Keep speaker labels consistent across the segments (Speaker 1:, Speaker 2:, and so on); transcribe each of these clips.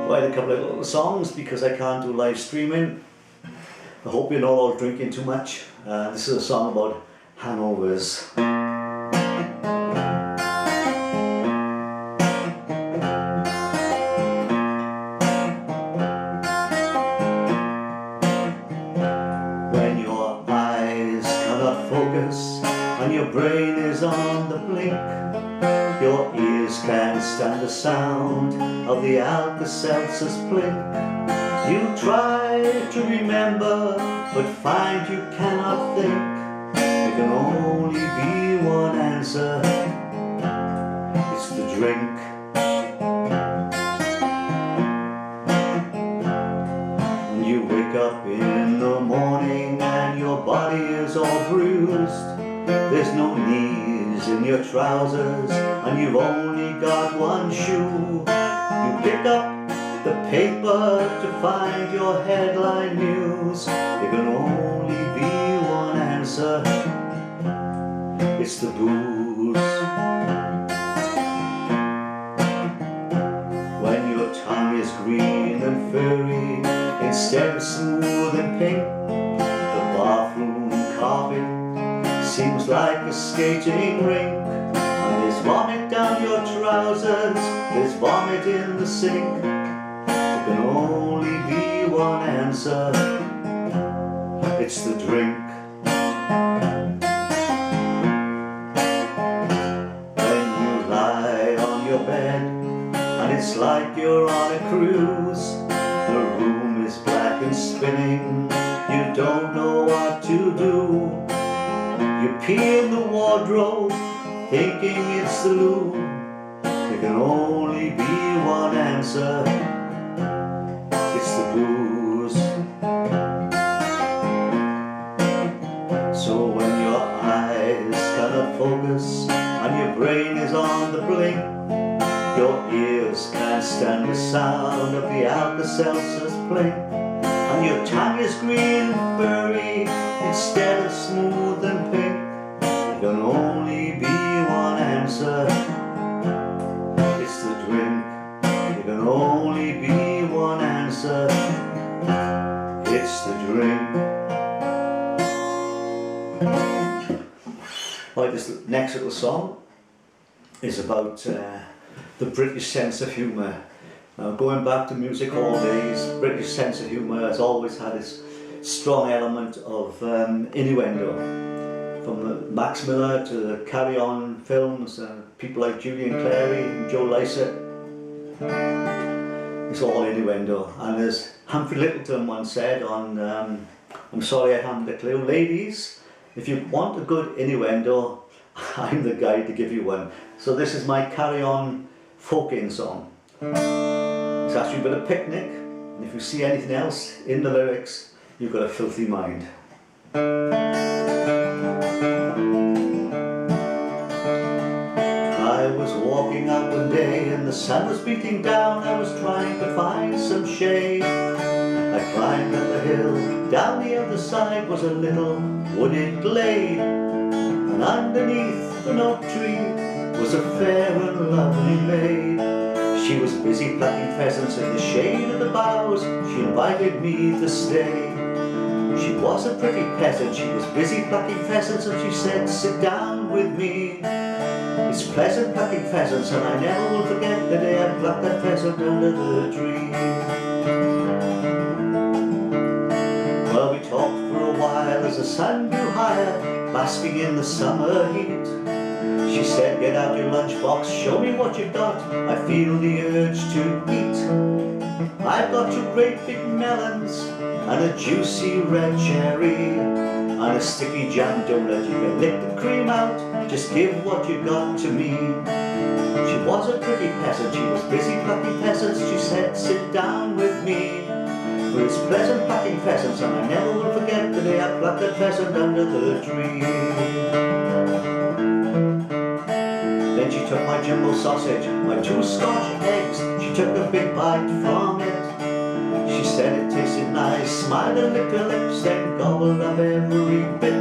Speaker 1: Write a couple of little songs because I can't do live streaming. I hope you're not all drinking too much. This is a song about hangovers. When your eyes cannot focus and your brain is on the blink, your ears can't stand the sound of the Alka-Seltzer's blink. You try to remember, but find you cannot think. There can only be one answer. It's the drink. When you wake up in the morning and your body is all bruised, there's no knees in your trousers and you've only got one shoe. You pick up the paper to find your headline news. There can only be one answer. It's the booze. When your tongue is green and furry instead of smooth and pink, the bathroom carpet seems like a skating rink. And there's vomit down your trousers, there's vomit in the sink. There can only be one answer. It's the drink. When you lie on your bed and it's like you're on a cruise, the room is black and spinning, you don't know what to do. You pee in the wardrobe, thinking it's the loo. There can only be one answer. It's the booze. So when your eyes cannot focus and your brain is on the blink, your ears can't stand the sound of the Alka-Seltzer's blink, and your tongue is green and furry instead of smooth and pink. There can only be one answer. It's the drink. There can only be one answer. It's the drink. Right, this next little song is about the British sense of humour. Now, going back to music hall days, British sense of humour has always had this strong element of innuendo. From Max Miller to the Carry On films, people like Julian Clary and Joe Lycett. It's all innuendo. And as Humphrey Lyttelton once said on I'm Sorry I Haven't a Clue, ladies, if you want a good innuendo, I'm the guy to give you one. So this is my Carry On folk-in song. It's actually about a picnic, and if you see anything else in the lyrics, you've got a filthy mind. I was walking out one day and the sun was beating down. I was trying to find some shade. I climbed up a hill, down the other side was a little wooded glade, and underneath an oak tree was a fair and lovely maid. She was busy plucking pheasants in the shade of the boughs. She invited me to stay. She was a pretty peasant, she was busy plucking pheasants, and she said, sit down with me. It's pleasant plucking pheasants, and I never will forget the day I plucked that pheasant under the tree. Well, we talked for a while as the sun grew higher, basking in the summer heat. She said, get out your lunchbox, show me what you've got, I feel the urge to eat. I've got 2 great big melons, and a juicy red cherry, and a sticky jam donut. You can lick the cream out, just give what you got to me. She was a pretty peasant, she was busy plucking pheasants. She said, sit down with me. For it's pleasant plucking pheasants, and I never will forget the day I plucked that pheasant under the tree. Then she took my jumbo sausage, my 2 Scotch eggs. She took a big bite from it. She said it tasted nice, smiled and licked her lips, then gobbled up every bit.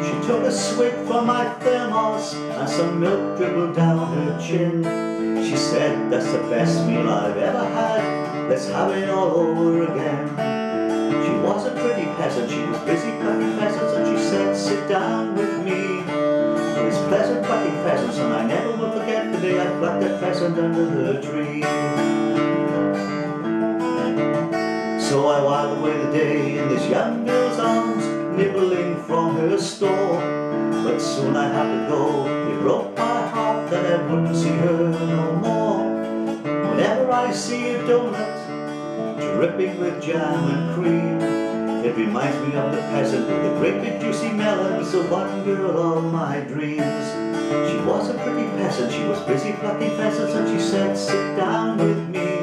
Speaker 1: She took a swig from my thermos and some milk dribbled down her chin. She said, that's the best meal I've ever had, let's have it all over again. She was a pretty peasant, she was busy plucking pheasants, and she said, sit down with me. Well, it's pleasant plucking pheasants, and I never will forget the day I plucked that pheasant under the tree. So I whiled away the day in this young girl's arms, nibbling from her store. But soon I had to go, it broke my heart that I wouldn't see her no more. Whenever I see a donut dripping with jam and cream, it reminds me of the peasant with the great big juicy melons, the one girl of my dreams. She was a pretty peasant, she was busy plucking pheasants, and she said, sit down with me.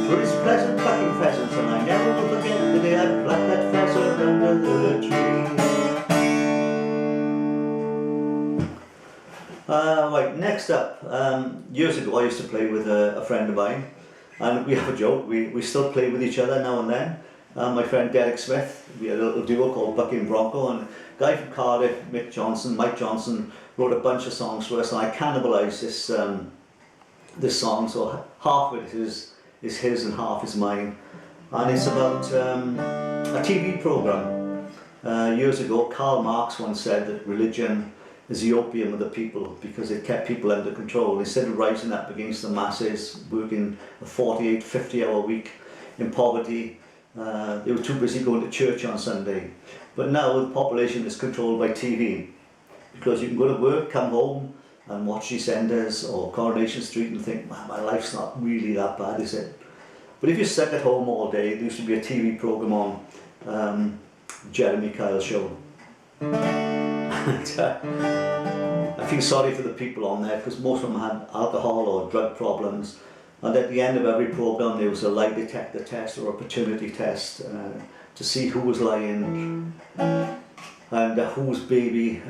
Speaker 1: For it's pleasant plucking pheasants, and I never will forget the day I plucked that pheasant under the tree. Right, next up, years ago I used to play with a friend of mine, and we have a joke, we still play with each other now and then. My friend Derek Smith, we had a little duo called Bucky and Bronco, and a guy from Cardiff, Mike Johnson, wrote a bunch of songs for us, and I cannibalised this song, so half of it is his and half is mine. And it's about a TV programme. Years ago, Karl Marx once said that religion is the opium of the people because it kept people under control. Instead of rising up against the masses, working a 48, 50-hour week in poverty, they were too busy going to church on Sunday. But now the population is controlled by TV, because you can go to work, come home and watch EastEnders or Coronation Street and think, man, my life's not really that bad, is it? But if you're stuck at home all day, there used to be a TV programme on, Jeremy Kyle's show. And, I feel sorry for the people on there, because most of them had alcohol or drug problems, and at the end of every programme there was a lie detector test or a paternity test to see who was lying and whose baby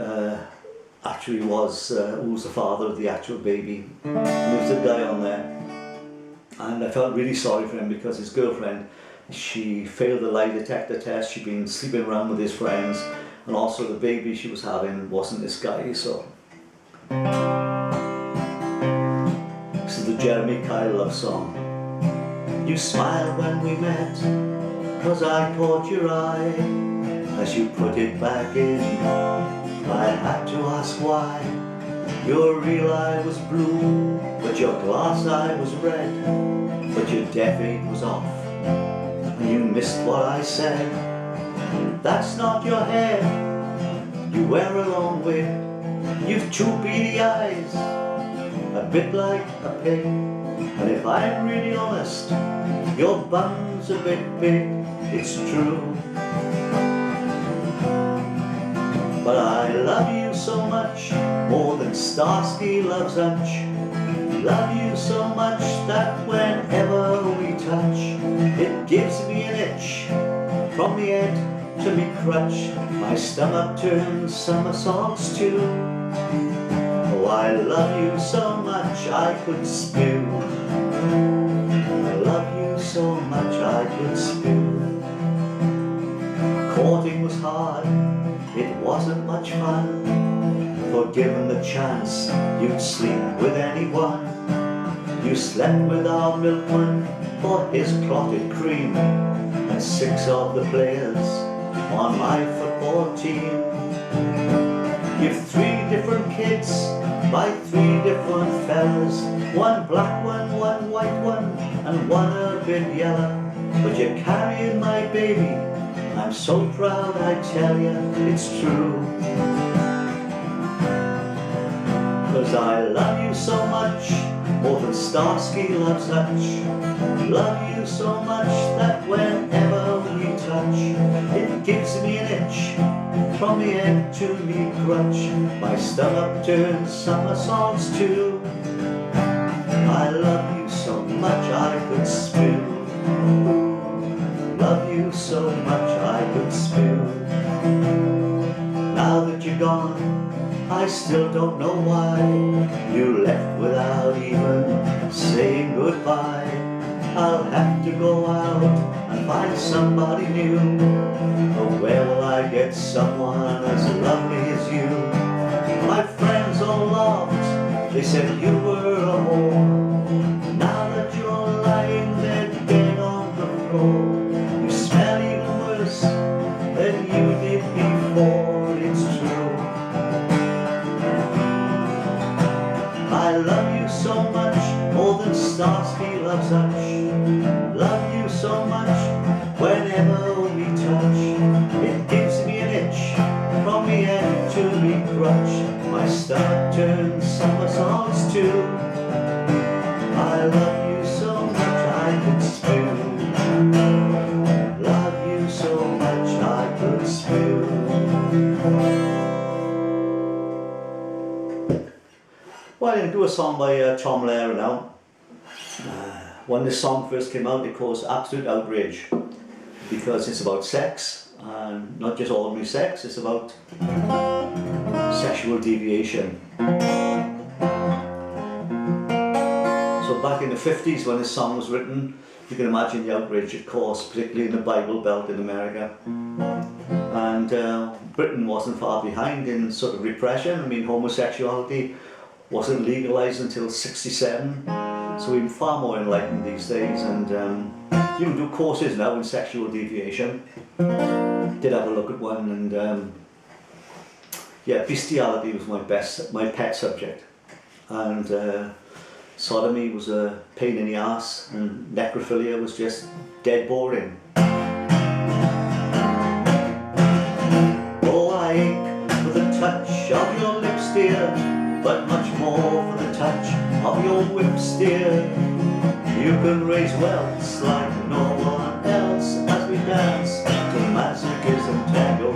Speaker 1: actually was, who was the father of the actual baby. And there was a guy on there, and I felt really sorry for him because his girlfriend, she failed the lie detector test, she'd been sleeping around with his friends, and also the baby she was having wasn't this guy. So this is the Jeremy Kyle love song. You smiled when we met, 'cause I caught your eye. As you put it back in, I had to ask why. Your real eye was blue, but your glass eye was red. But your deaf aid was off, and you missed what I said. That's not your hair, you wear a long wig. You've two beady eyes, a bit like a pig. And if I'm really honest, your bum's a bit big, it's true. But I love you so much, more than Starsky loves lunch. Love you so much that whenever we touch, it gives me an itch from the head to me crutch. My stomach turns somersaults too. Oh, I love you so much I could spew. I love you so much I could spew. Courting was hard, it wasn't much fun, for given the chance you'd sleep with anyone. You slept with our milkman for his clotted cream, and 6 of the players on my football team. You've 3 different kids by 3 different fellas, 1 black one, 1 white one, and 1 a bit yellow. But you're carrying my baby, I'm so proud I tell you it's true. 'Cause I love you so much, more than Starsky loves lunch. Love you so much that whenever we touch, it gives me an itch from the head to me crutch. My stomach turns somersaults too. I love you so much I could spew. Love you so much I could spew. Now that you're gone, I still don't know why you left without even saying goodbye. I'll have to go out and find somebody new. But where will I get someone as lovely as you? They said you were a whore. Now that you're lying there dead on the floor, you smell even worse than you did before. It's true. I love you so much, more than Starsky loves Hutch. Love you so much, whenever we touch, it gives me an itch from me head to me crutch. My stomach turns somersaults too. I love you so much I could spew. Love you so much I could spew. Well, I'm going to do a song by Tom Lehrer now. When this song first came out, it caused absolute outrage because it's about sex, and not just ordinary sex, it's about sexual deviation. So back in the 50s when this song was written, you can imagine the outrage it caused, particularly in the Bible Belt in America. And Britain wasn't far behind in sort of repression. I mean, homosexuality wasn't legalized until '67, so we're far more enlightened these days, and you can do courses now in sexual deviation. Did have a look at one, and yeah, bestiality was my pet subject, and sodomy was a pain in the ass, and necrophilia was just dead boring. Oh, I ache for the touch of your lips, dear, but much more for the touch of your whips, dear. You can raise welts like no one else as we dance to masochism tango.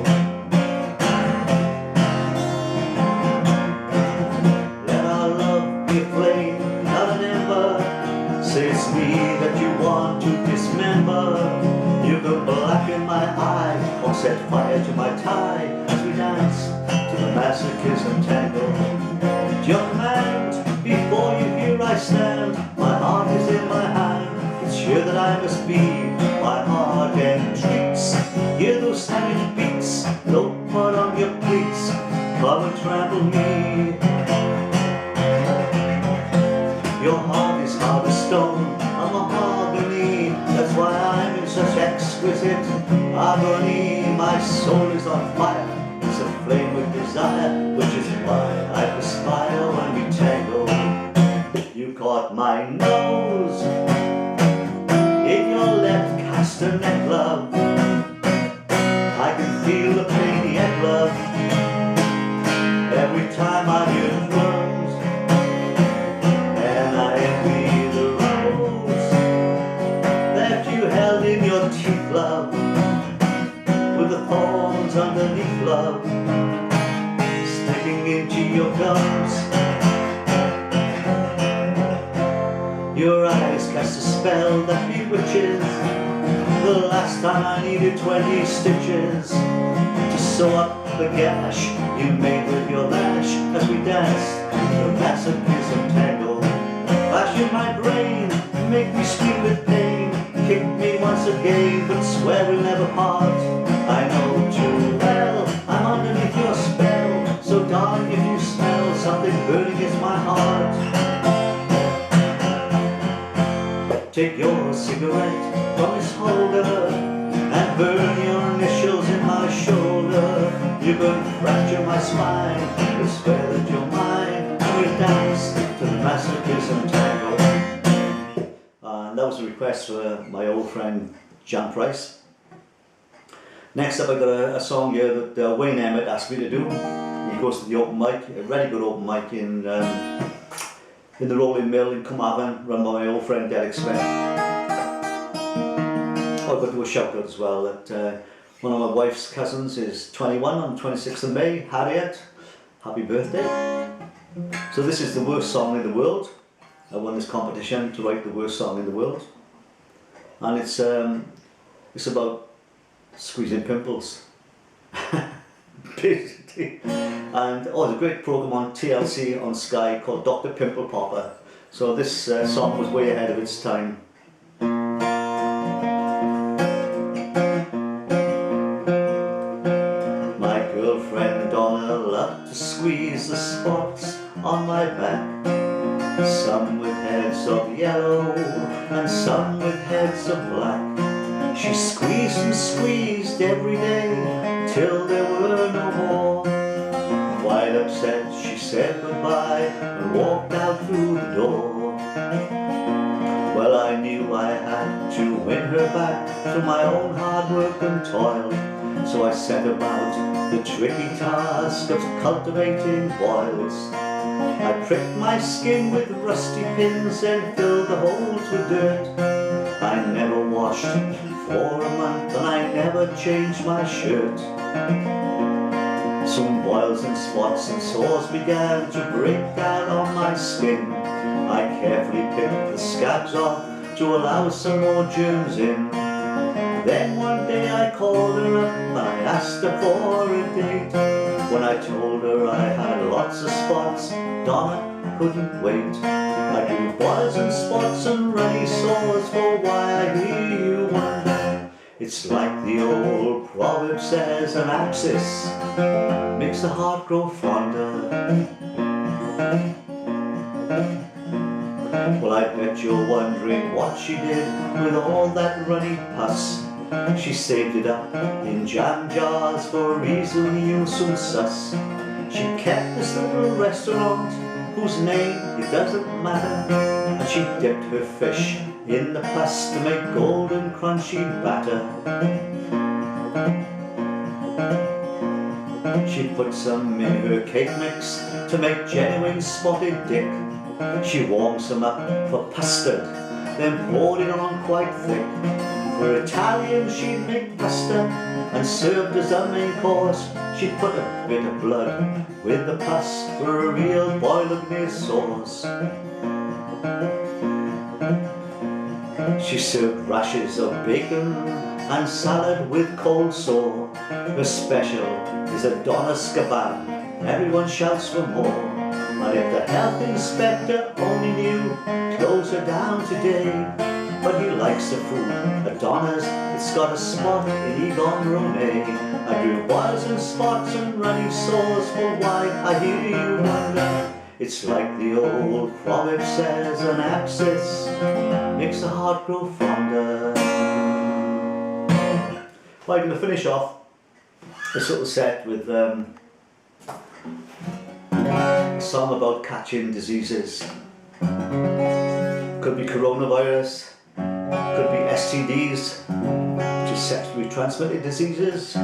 Speaker 1: Let our love be a flame, not an ember. Say it's me that you want to dismember. You can blacken my eye or set fire to my tie as we dance to the masochism tango. Your command, before you here I stand. My heart is in my hand, it's here that I must be. My heart entreats, hear those savage beats. Don't put on your cleats, come and trample me. Your heart is hard as stone, a mahogany. That's why I'm in such exquisite agony. My soul is on fire, it's aflame with desire, which is why I perspire when we tango. You caught my nose in your left castanet, love. I can feel the pain yet, love, every time I'm your drums. And I envy the rose that you held in your teeth, love, with the thorns underneath, love, sticking into your gums. Your eyes cast a spell that bewitches. The last time I needed 20 stitches to sew up the gash you made with your lash as we danced the masochism tango. Bash in my brain, make me scream with pain. Kick me once again, but swear we'll never part. I know too well I'm underneath your spell, so darling, if you smell something burning against my heart, take your cigarette from its holder and burn your initials in my shoulder. You can fracture my spine, but swear that you're mine, and we'll dance to the masochism tango. And that was a request for my old friend Jan Price. Next up I got a song here that Wayne Emmett asked me to do. He goes to the open mic, a very good open mic in the Rolling Mill in Carmarthen, run by my old friend Derek Smith. I've got to do a shout out as well that one of my wife's cousins is 21 on the 26th of May, Harriet. Happy birthday. So this is the worst song in the world. I won this competition to write the worst song in the world. And it's about squeezing pimples. Basically. And there's a great program on TLC on Sky called Dr. Pimple Popper. So this song was way ahead of its time. My girlfriend Donna loved to to squeeze the spots on my back. Some with heads of yellow and some with heads of black. She squeezed and squeezed every day till there were no more. Quite upset, she said goodbye and walked out through the door. Well, I knew I had to win her back through my own hard work and toil. So I set about the tricky task of cultivating boils. I pricked my skin with rusty pins and filled the holes with dirt. I never washed for a month and I never changed my shirt. Soon boils and spots and sores began to break out on my skin. I carefully picked the scabs off to allow some more germs in. Then one day I called her up and I asked her for a date. When I told her I had lots of spots, Donna couldn't wait. I drew boils and spots and runny sores, for why I hear you wonder. It's like the old proverb says, an abscess makes the heart grow fonder. Well, I bet you're wondering what she did with all that runny pus. She saved it up in jam jars for a reason you'll soon suss. She kept this little restaurant whose name it doesn't matter, and she dipped her fish in the pus to make golden crunchy batter. She put some in her cake mix to make genuine spotted dick. She warmed some up for custard, then poured it on quite thick. For Italians she'd make pasta and served as a main course. She'd put a bit of blood with the pus for a real bolognese sauce. She served rashers of bacon and salad with coleslaw. Her special is a Donna's kebab. Everyone shouts for more. And if the health inspector only knew, close her down today. But he likes the food at Donna's, it's got a spot in Egon Romae. I drew boils and spots and runny sores, for why I hear you wonder. It's like the old proverb says, an abscess makes the heart grow fonder. Well, I'm going to finish off this little set with a song about catching diseases. Could be coronavirus, could be STDs, which is sexually transmitted diseases. I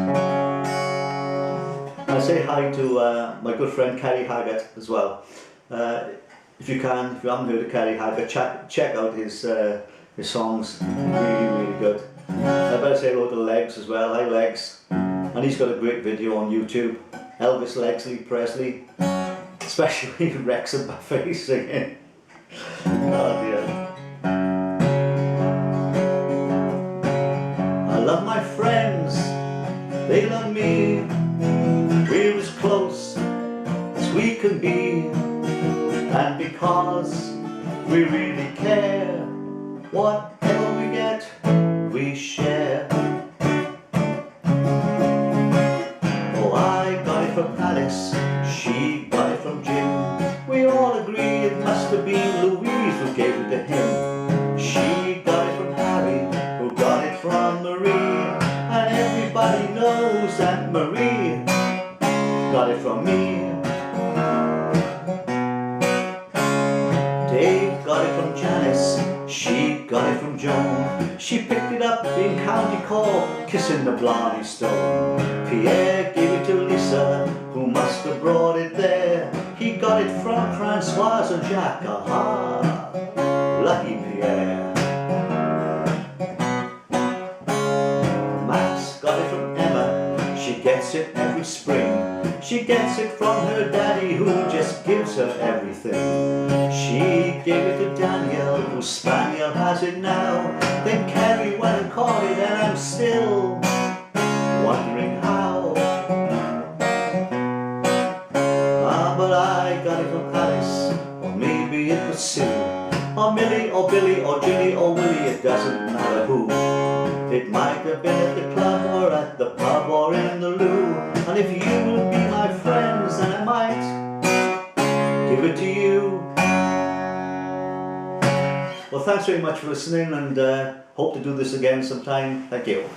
Speaker 1: say hi to my good friend Kerry Haggart as well. If you haven't heard of Kerry Haggart, check out his songs. Really good. I better say hello to Legs as well. Hi Legs. And he's got a great video on YouTube. Elvis Legsley Presley, especially Rex and Buffet singing. Oh dear. I love my friends, they love me. We're as close as we can be, and because we really care, whatever we get, we share. Oh, I got it from Alice, she got it from Jim. We all agree it must have been Louise who gave it to him. She got it from Harry, who got it from Marie, and everybody knows that Marie got it from me. Dave got it from Janice, she got it from Joan. She picked it up in County Cork, kissing the Blarney Stone. Pierre gave it to Lisa, who must have brought it there. He got it from Francoise and Jacques, aha, lucky Pierre. Max got it from Emma, she gets it every spring. She gets it from her daddy, who just gives her everything. She gave it to Daniel, whose spaniel has it now. Then Carrie went and caught it, and I'm still wondering how. But I got it from Alice, or maybe it was Sue, or Millie, or Billy, or Ginny, or Willie, it doesn't matter who. It might have been at the club, or at the pub, or in the loo. And if you would be my friends, then I might might give it to you. Well, thanks very much for listening, and hope to do this again sometime. Thank you.